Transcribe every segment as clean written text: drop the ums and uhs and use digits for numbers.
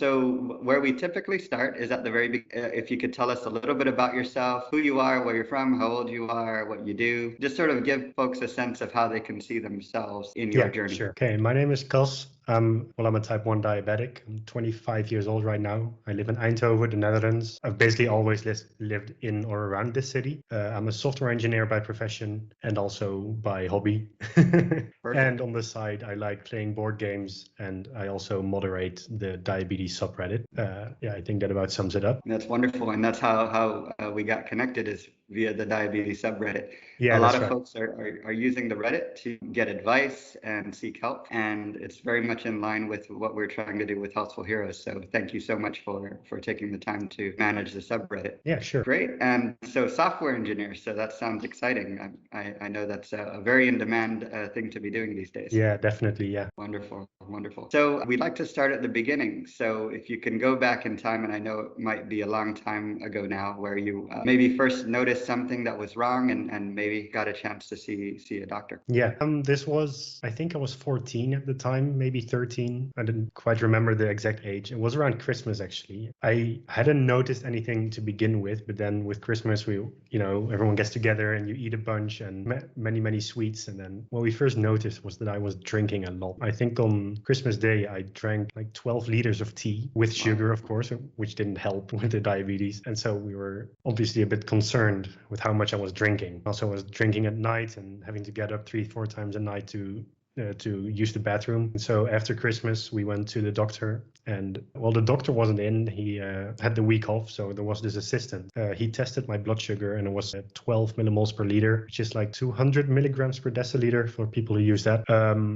So where we typically start is at the very beginning. If you could tell us a little bit about yourself, who you are, where you're from, how old you are, what you do, just sort of give folks a sense of how they can see themselves in your journey. Sure. Okay, my name is Cas. I'm a type 1 diabetic. I'm 25 years old right now. I live in Eindhoven, the Netherlands. I've basically always lived in or around this city. I'm a software engineer by profession and also by hobby. And on the side, I like playing board games, and I also moderate the diabetes subreddit. I think that about sums it up. That's wonderful. And that's how we got connected, is via the diabetes subreddit. Yeah, a lot of right. folks are using the Reddit to get advice and seek help. And it's very much in line with what we're trying to do with Healthful Heroes. So thank you so much for taking the time to manage the subreddit. Yeah, sure. Great. And so software engineer, so that sounds exciting. I know that's a very in-demand thing to be doing these days. Yeah, definitely. Yeah. Wonderful. Wonderful. So we'd like to start at the beginning. So if you can go back in time, and I know it might be a long time ago now, where you maybe first noticed something that was wrong and maybe got a chance to see a doctor. Yeah. This was, I think I was 14 at the time, maybe 13. I didn't quite remember the exact age. It was around Christmas, actually. I hadn't noticed anything to begin with, but then with Christmas, everyone gets together and you eat a bunch and many sweets. And then what we first noticed was that I was drinking a lot. I think on Christmas Day, I drank like 12 liters of tea with sugar, of course, which didn't help with the diabetes. And so we were obviously a bit concerned with how much I was drinking. Also, I was drinking at night and having to get up 3-4 times a night to use the bathroom. And so after Christmas, we went to the doctor, and the doctor wasn't in. He had the week off, so there was this assistant. He tested my blood sugar, and it was at 12 millimoles per liter, which is like 200 milligrams per deciliter for people who use that,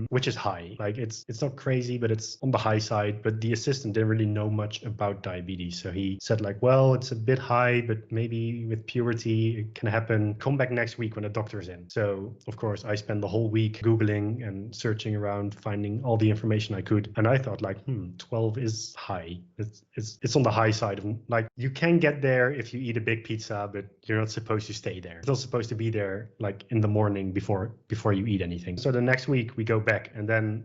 which is high. Like it's not crazy, but it's on the high side. But the assistant didn't really know much about diabetes, so he said like, well, it's a bit high, but maybe with puberty it can happen. Come back next week when the doctor's in. So of course I spent the whole week Googling and searching around, finding all the information I could, and I thought like 12 is high. It's on the high side of, like, you can get there if you eat a big pizza, but you're not supposed to stay there. It's not supposed to be there like in the morning before you eat anything. So the next week we go back, and then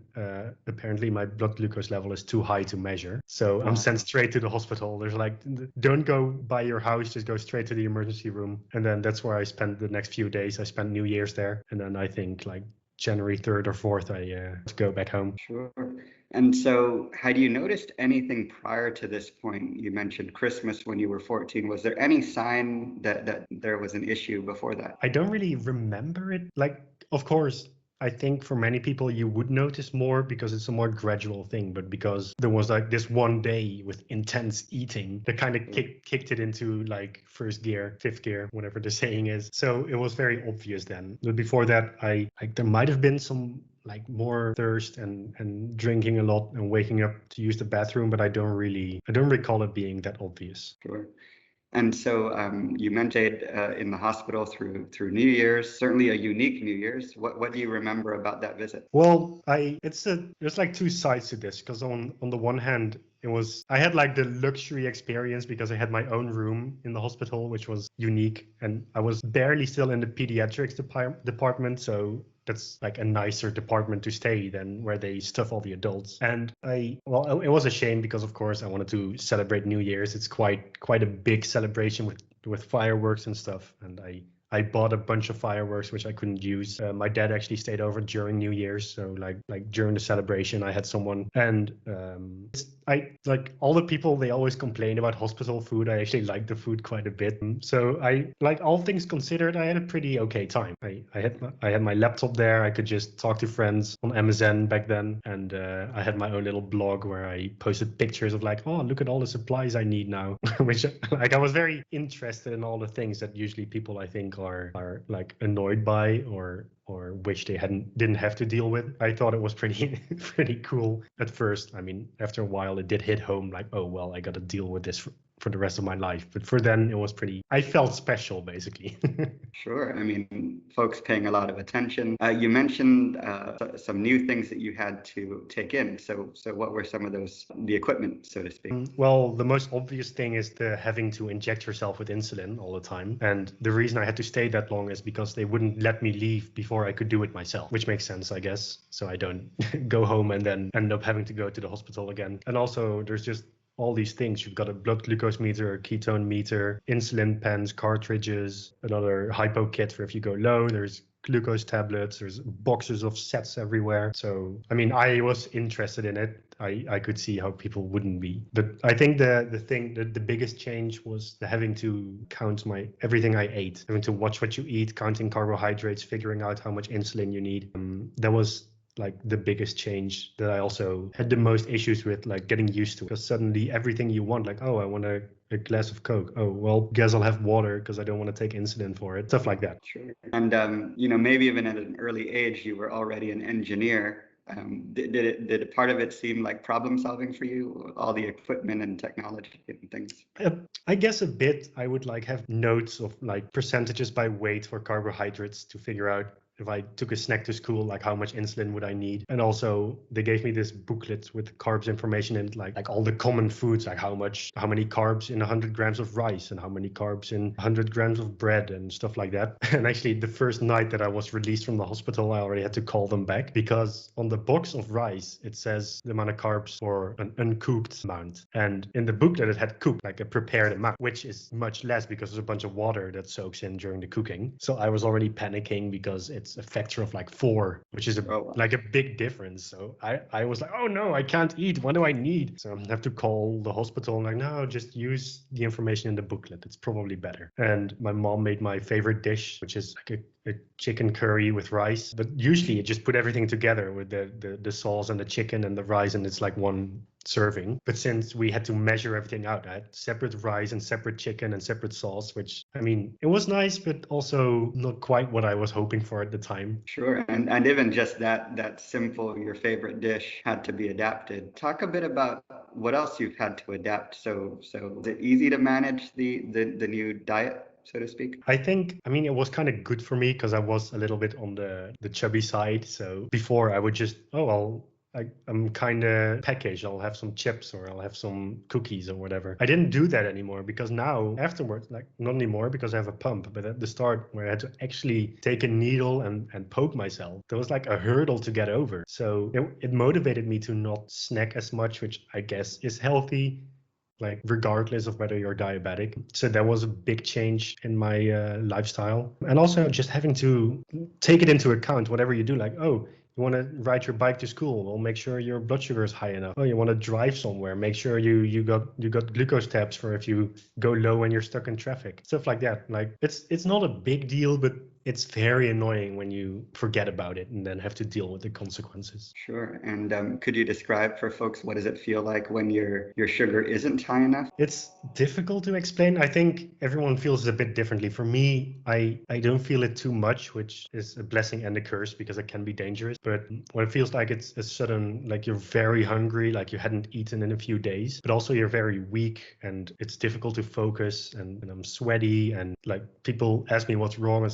apparently my blood glucose level is too high to measure, so I'm sent straight to the hospital. There's like, don't go by your house, just go straight to the emergency room. And then that's where I spent the next few days. I spent New Year's there, and then I think like January 3rd or 4th, I go back home. Sure. And so had you noticed anything prior to this point? You mentioned Christmas when you were 14. Was there any sign that there was an issue before that? I don't really remember it. Like, of course, I think for many people you would notice more because it's a more gradual thing, but because there was like this one day with intense eating that kind of kicked it into like first gear, fifth gear, whatever the saying is. So it was very obvious then. But before that, there might have been some like more thirst and drinking a lot and waking up to use the bathroom, but I don't recall it being that obvious. Sure. And so you mentioned in the hospital through New Year's, certainly a unique New Year's. What do you remember about that visit? Well, there's like two sides to this, because on the one hand, I had like the luxury experience because I had my own room in the hospital, which was unique, and I was barely still in the pediatrics department, so that's like a nicer department to stay than where they stuff all the adults. And it was a shame because of course I wanted to celebrate New Year's. It's quite a big celebration with fireworks and stuff, and I bought a bunch of fireworks which I couldn't use. My dad actually stayed over during New Year's, so like during the celebration I had someone. And I like all the people, they always complain about hospital food. I actually like the food quite a bit. So I, like, all things considered, I had a pretty okay time. I had my laptop there. I could just talk to friends on MSN back then, and I had my own little blog where I posted pictures of like, oh, look at all the supplies I need now, which like I was very interested in all the things that usually people I think are like annoyed by or wish they didn't have to deal with. I thought it was pretty cool at first. I mean, after a while it did hit home, like, oh well, I got to deal with this for the rest of my life. But for then it was I felt special, basically. Sure. I mean, folks paying a lot of attention. You mentioned some new things that you had to take in. So what were some of those, the equipment, so to speak? Well, the most obvious thing is the having to inject yourself with insulin all the time. And the reason I had to stay that long is because they wouldn't let me leave before I could do it myself, which makes sense, I guess. So I don't go home and then end up having to go to the hospital again. And also there's just all these things. You've got a blood glucose meter, a ketone meter, insulin pens, cartridges, another hypo kit for if you go low. There's glucose tablets, there's boxes of sets everywhere. So, I mean, I was interested in it. I could see how people wouldn't be. But I think the biggest change was the having to count everything I ate, having to watch what you eat, counting carbohydrates, figuring out how much insulin you need. That was like the biggest change that I also had the most issues with, like getting used to, because suddenly everything you want, like, oh, I want a glass of Coke. Oh, well, guess I'll have water because I don't want to take insulin for it. Stuff like that. Sure. And maybe even at an early age, you were already an engineer. Did part of it seem like problem solving for you, all the equipment and technology and things? I guess a bit. I would like have notes of like percentages by weight for carbohydrates to figure out if I took a snack to school, like how much insulin would I need? And also they gave me this booklet with carbs information and like all the common foods, like how many carbs in 100 grams of rice and how many carbs in 100 grams of bread and stuff like that. And actually the first night that I was released from the hospital, I already had to call them back because on the box of rice, it says the amount of carbs for an uncooked amount. And in the booklet, it had cooked, like a prepared amount, which is much less because there's a bunch of water that soaks in during the cooking. So I was already panicking because it's a factor of like 4, which is like a big difference. So I was like, oh no, I can't eat. What do I need? So I have to call the hospital and like, no, just use the information in the booklet. It's probably better. And my mom made my favorite dish, which is like a chicken curry with rice. But usually you just put everything together with the sauce and the chicken and the rice, and it's like one serving. But since we had to measure everything out, I had separate rice and separate chicken and separate sauce, which, I mean, it was nice, but also not quite what I was hoping for at the time. Sure. And even just that simple, your favorite dish had to be adapted. Talk a bit about what else you've had to adapt. So is it easy to manage the new diet, so to speak? I think, I mean, it was kind of good for me because I was a little bit on the chubby side. So before I would just, I'm kind of packaged. I'll have some chips or I'll have some cookies or whatever. I didn't do that anymore because now afterwards, like not anymore because I have a pump. But at the start where I had to actually take a needle and poke myself, there was like a hurdle to get over. So it motivated me to not snack as much, which I guess is healthy, like regardless of whether you're diabetic. So that was a big change in my lifestyle. And also just having to take it into account, whatever you do, like, oh, you want to ride your bike to school? Well, make sure your blood sugar is high enough. Oh, you want to drive somewhere? Make sure you got glucose tabs for if you go low and you're stuck in traffic. Stuff like that. Like it's not a big deal, but it's very annoying when you forget about it and then have to deal with the consequences. Sure. And could you describe for folks what does it feel like when your sugar isn't high enough? It's difficult to explain. I think everyone feels it a bit differently. For me, I don't feel it too much, which is a blessing and a curse because it can be dangerous. But when it feels like it's a sudden, like you're very hungry, like you hadn't eaten in a few days, but also you're very weak and it's difficult to focus and I'm sweaty and like people ask me what's wrong.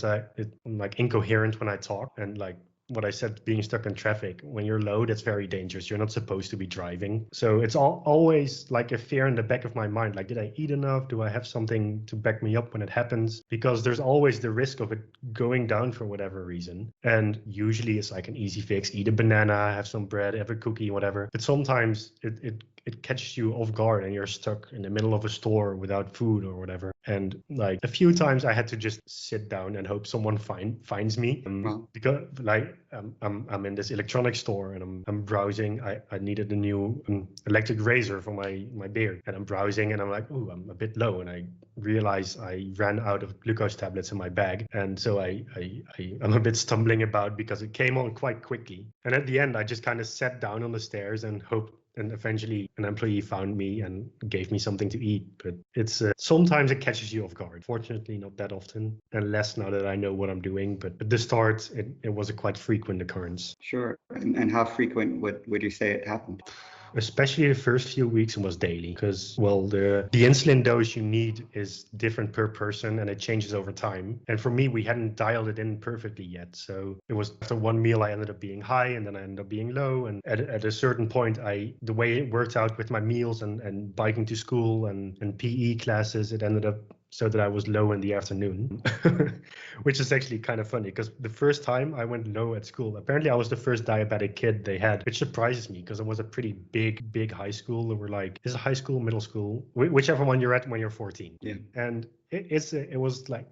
I'm like incoherent when I talk and like what I said, being stuck in traffic. When you're low, that's very dangerous. You're not supposed to be driving. So it's always like a fear in the back of my mind. Like, did I eat enough? Do I have something to back me up when it happens? Because there's always the risk of it going down for whatever reason. And usually it's like an easy fix. Eat a banana, have some bread, have a cookie, whatever. But sometimes it catches you off guard and you're stuck in the middle of a store without food or whatever. And like a few times I had to just sit down and hope someone finds me because like I'm in this electronics store and I'm browsing. I needed a new electric razor for my beard and I'm browsing and I'm like, oh, I'm a bit low. And I realize I ran out of glucose tablets in my bag. And so I'm a bit stumbling about because it came on quite quickly. And at the end, I just kind of sat down on the stairs and hoped. And eventually an employee found me and gave me something to eat. But it's sometimes it catches you off guard. Fortunately, not that often and less now that I know what I'm doing. But at the start, it was a quite frequent occurrence. Sure. And how frequent would you say it happened? Especially the first few weeks, it was daily because, well, the insulin dose you need is different per person and it changes over time. And for me, we hadn't dialed it in perfectly yet. So it was after one meal, I ended up being high and then I ended up being low. And at a certain point, the way it worked out with my meals and biking to school and PE classes, it ended up so that I was low in the afternoon, which is actually kind of funny because the first time I went low at school, apparently I was the first diabetic kid they had, which surprises me because it was a pretty big high school. They were like, is it high school, middle school, whichever one you're at when you're 14. Yeah. And it was like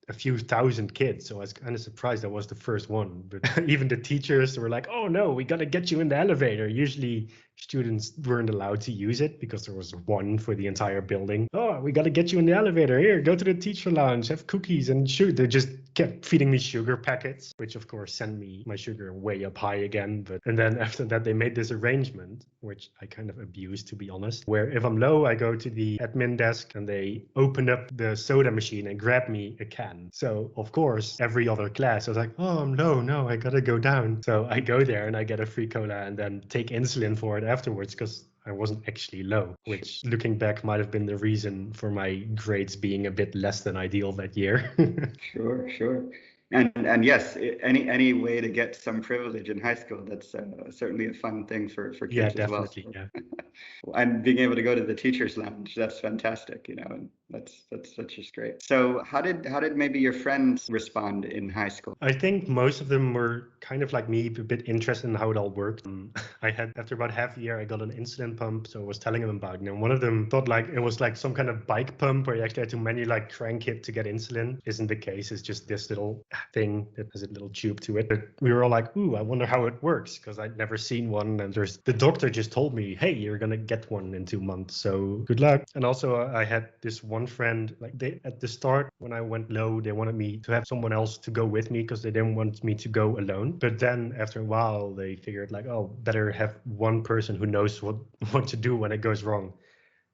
a few thousand kids, so I was kind of surprised I was the first one. But even the teachers were like, oh no, we gotta get you in the elevator. Usually students weren't allowed to use it because there was one for the entire building. Oh, we gotta get you in the elevator. Here, go to the teacher lounge, have cookies and sugar. They just kept feeding me sugar packets, which of course sent me my sugar way up high again. And then after that, they made this arrangement, which I kind of abused, to be honest, where if I'm low, I go to the admin desk and they open up the soda machine and grab me a can. So of course, every other class, I was like, oh, I'm low. No, I gotta go down. So I go there and I get a free cola and then take insulin for it afterwards because I wasn't actually low, which looking back might have been the reason for my grades being a bit less than ideal that year. Sure. And yes, any way to get some privilege in high school, that's certainly a fun thing for kids as well. Definitely, yeah. And being able to go to the teacher's lounge, that's fantastic, and that's just great. So how did maybe your friends respond in high school? I think most of them were kind of like me, a bit interested in how it all worked. I had, after about half a year, I got an insulin pump, so I was telling them about it. And one of them thought like it was like some kind of bike pump where you actually had to manually like crank it to get insulin. Isn't the case. It's just this little thing that has a little tube to it. But we were all like, ooh, I wonder how it works, because I'd never seen one. And the doctor just told me, hey, you're gonna get one in 2 months, so good luck. And also I had this one friend, like they at the start when I went low, they wanted me to have someone else to go with me because they didn't want me to go alone. But then after a while they figured like, oh, better have one person who knows what to do when it goes wrong.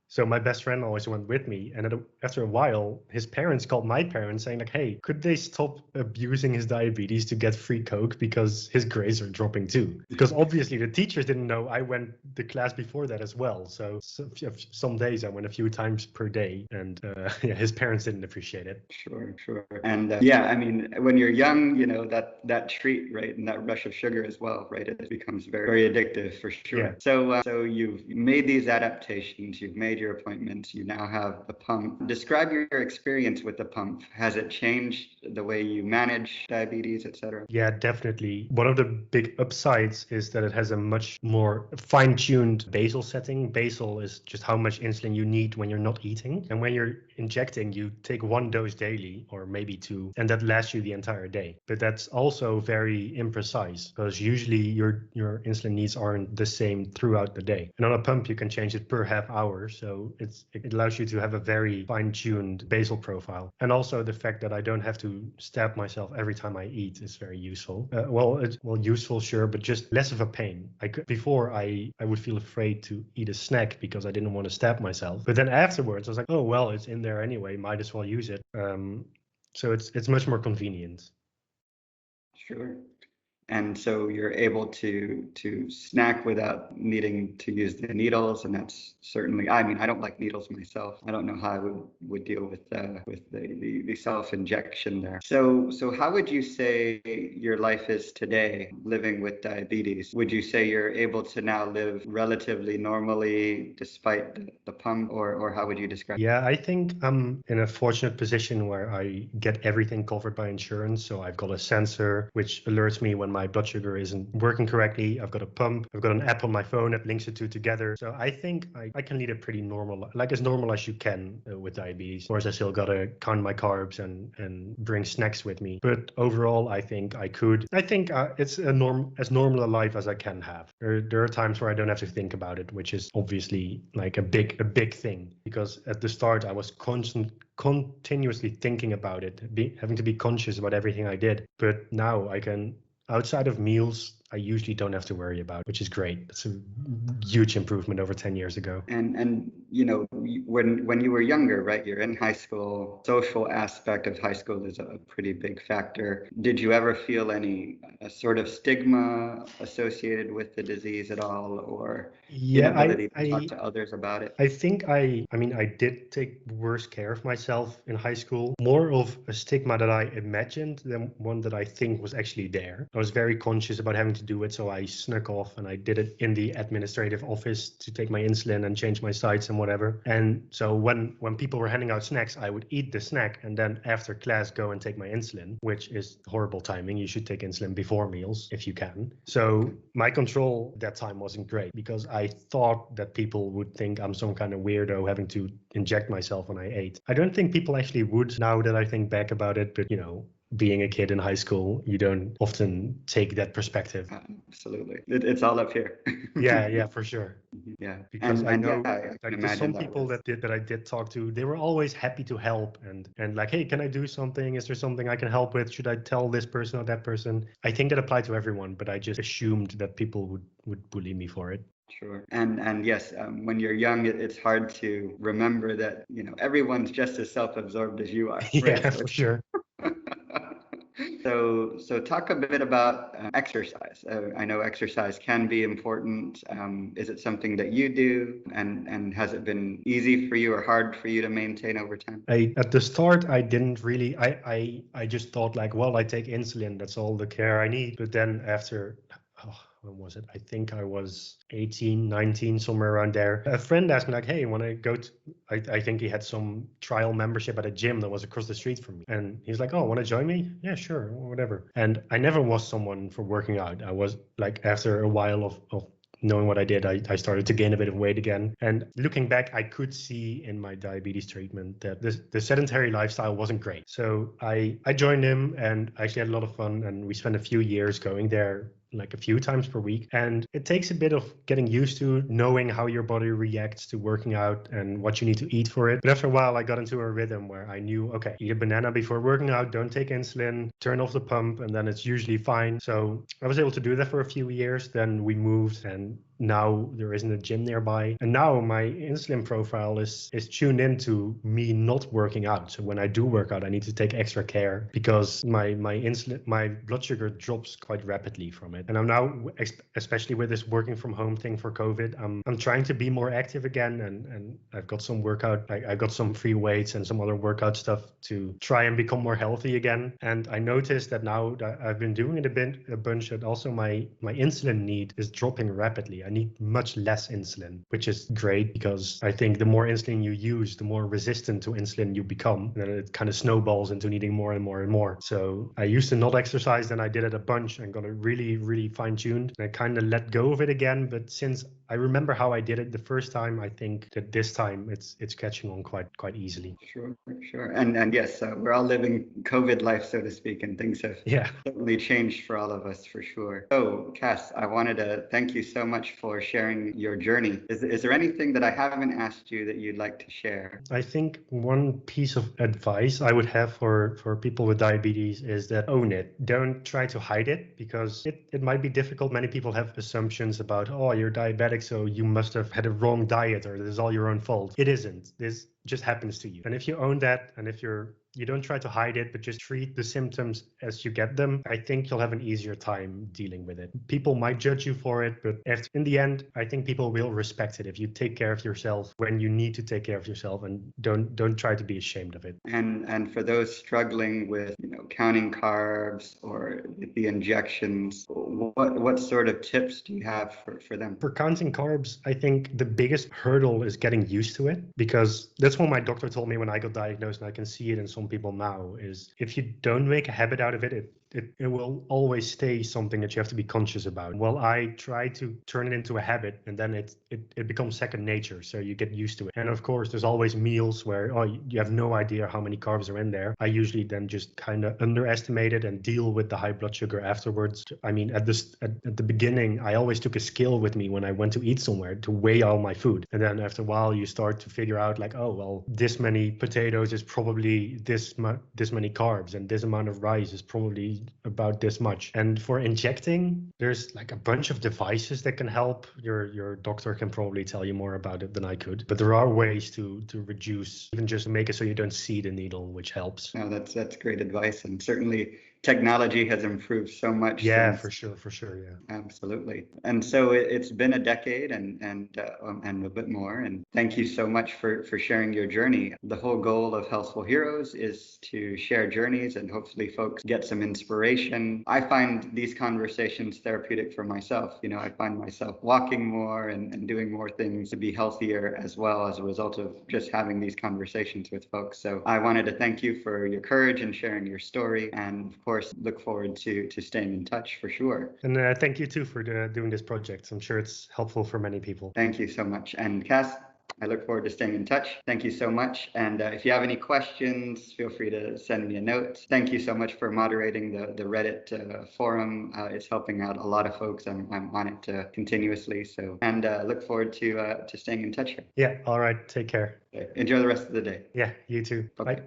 So my best friend always went with me. And after a while, his parents called my parents saying like, hey, could they stop abusing his diabetes to get free Coke because his grades are dropping too? Because obviously the teachers didn't know I went the class before that as well. So some days I went a few times per day, and his parents didn't appreciate it. Sure. And I mean, when you're young, that treat, right, and that rush of sugar as well, right, it becomes very, very addictive for sure. Yeah. So you've made these adaptations, you've made your appointments, you now have the pump. Describe your experience with the pump. Has it changed the way you manage diabetes, etc.? Yeah, definitely. One of the big upsides is that it has a much more fine-tuned basal setting. Basal is just how much insulin you need when you're not eating. And when you're injecting, you take 1 dose daily or maybe 2, and that lasts you the entire day. But that's also very imprecise because usually your insulin needs aren't the same throughout the day. And on a pump, you can change it per half hour. So it allows you to have a very fine-tuned basal profile. And also the fact that I don't have to stab myself every time I eat is very useful. Useful, sure, but just less of a pain. Before I would feel afraid to eat a snack because I didn't want to stab myself. But then afterwards, I was like, oh, well, it's in there anyway. Might as well use it. So it's much more convenient. Sure. And so you're able to snack without needing to use the needles, and that's certainly, I mean, I don't like needles myself. I don't know how I would deal with the self-injection there. So how would you say your life is today living with diabetes? Would you say you're able to now live relatively normally despite the pump, or how would you describe it? Yeah, I think I'm in a fortunate position where I get everything covered by insurance. So I've got a sensor which alerts me when my blood sugar isn't working correctly. I've got a pump. I've got an app on my phone that links the two together. So I think I can lead a pretty normal, like as normal as you can with diabetes. Of course, I still got to count my carbs and bring snacks with me. But overall, I think I could. I think it's as normal a life as I can have. There are times where I don't have to think about it, which is obviously like a big thing. Because at the start, I was continuously thinking about it, having to be conscious about everything I did. But now I can, outside of meals, I usually don't have to worry about it, which is great. It's a huge improvement over 10 years ago. And when you were younger, right, you're in high school, social aspect of high school is a pretty big factor. Did you ever feel any sort of stigma associated with the disease at all, or inability to talk to others about it? I think I did take worse care of myself in high school. More of a stigma that I imagined than one that I think was actually there. I was very conscious about having to to do it. So I snuck off and I did it in the administrative office to take my insulin and change my sites and whatever. And so when people were handing out snacks, I would eat the snack and then after class go and take my insulin, which is horrible timing. You should take insulin before meals if you can. So my control at that time wasn't great because I thought that people would think I'm some kind of weirdo having to inject myself when I ate. I don't think people actually would now that I think back about it, but being a kid in high school, you don't often take that perspective. Absolutely. It's all up here. Yeah, for sure. Yeah. Because I know I can there's some imagine people that I did talk to, they were always happy to help and like, hey, can I do something? Is there something I can help with? Should I tell this person or that person? I think that applied to everyone, but I just assumed that people would bully me for it. Sure. And yes, when you're young, it's hard to remember that, everyone's just as self-absorbed as you are. Yeah, right? for sure. So talk a bit about exercise. I know exercise can be important. Is it something that you do? And has it been easy for you or hard for you to maintain over time? At the start, I didn't really, I just thought like, well, I take insulin. That's all the care I need. But then after, when was it? I think I was 18, 19, somewhere around there. A friend asked me like, hey, want to go to, I think he had some trial membership at a gym that was across the street from me. And he's like, oh, want to join me? Yeah, sure, whatever. And I never was someone for working out. I was like, after a while of knowing what I did, I started to gain a bit of weight again. And looking back, I could see in my diabetes treatment that the sedentary lifestyle wasn't great. So I joined him and I actually had a lot of fun. And we spent a few years going there like a few times per week. And it takes a bit of getting used to knowing how your body reacts to working out and what you need to eat for it. But after a while, I got into a rhythm where I knew, okay, eat a banana before working out, don't take insulin, turn off the pump, and then it's usually fine. So I was able to do that for a few years. Then we moved and now there isn't a gym nearby. And now my insulin profile is tuned into me not working out. So when I do work out, I need to take extra care because my blood sugar drops quite rapidly from it. And I'm now, especially with this working from home thing for COVID, I'm trying to be more active again. And I've got some workout, I got some free weights and some other workout stuff to try and become more healthy again. And I noticed that now that I've been doing it a bunch, that also my insulin need is dropping rapidly. I need much less insulin, which is great because I think the more insulin you use, the more resistant to insulin you become. And then it kind of snowballs into needing more and more and more. So I used to not exercise, then I did it a bunch and got it really, really fine-tuned. And I kind of let go of it again. But since I remember how I did it the first time, I think that this time it's catching on quite easily. Sure. And yes, we're all living COVID life, so to speak, and things have certainly changed for all of us for sure. So, Cas, I wanted to thank you so much for sharing your journey. Is there anything that I haven't asked you that you'd like to share? I think one piece of advice I would have for people with diabetes is that own it. Don't try to hide it because it might be difficult. Many people have assumptions about, oh, you're diabetic, so you must have had a wrong diet or this is all your own fault. It isn't. This just happens to you. And if you own that and if you don't try to hide it, but just treat the symptoms as you get them, I think you'll have an easier time dealing with it. People might judge you for it, but in the end, I think people will respect it if you take care of yourself when you need to take care of yourself and don't try to be ashamed of it. And for those struggling with, counting carbs or the injections, what sort of tips do you have for them? For counting carbs, I think the biggest hurdle is getting used to it because that's what my doctor told me when I got diagnosed, and I can see it in some people now, is if you don't make a habit out of it, it will always stay something that you have to be conscious about. Well, I try to turn it into a habit and then it becomes second nature. So you get used to it. And of course, there's always meals where, you have no idea how many carbs are in there. I usually then just kind of underestimate it and deal with the high blood sugar afterwards. I mean, at the beginning, I always took a scale with me when I went to eat somewhere to weigh all my food. And then after a while, you start to figure out like, oh, well, this many potatoes is probably this many carbs and this amount of rice is probably about this much. And for injecting, there's like a bunch of devices that can help. Your doctor can probably tell you more about it than I could, but there are ways to reduce, even just make it so you don't see the needle, which helps. No, that's great advice, and certainly technology has improved so much Yeah, since. for sure, yeah. Absolutely. And so it's been a decade and a bit more. And thank you so much for sharing your journey. The whole goal of Healthful Heroes is to share journeys and hopefully folks get some inspiration. I find these conversations therapeutic for myself. You know, I find myself walking more and doing more things to be healthier as well as a result of just having these conversations with folks. So I wanted to thank you for your courage and sharing your story. And of course, look forward to staying in touch for sure. And thank you too for doing this project. I'm sure it's helpful for many people. Thank you so much. And Cas, I look forward to staying in touch. Thank you so much. And if you have any questions, feel free to send me a note. Thank you so much for moderating the Reddit forum. It's helping out a lot of folks. I'm on it continuously. So, and look forward to staying in touch here. Yeah. All right. Take care. Okay. Enjoy the rest of the day. Yeah. You too. Okay. Bye.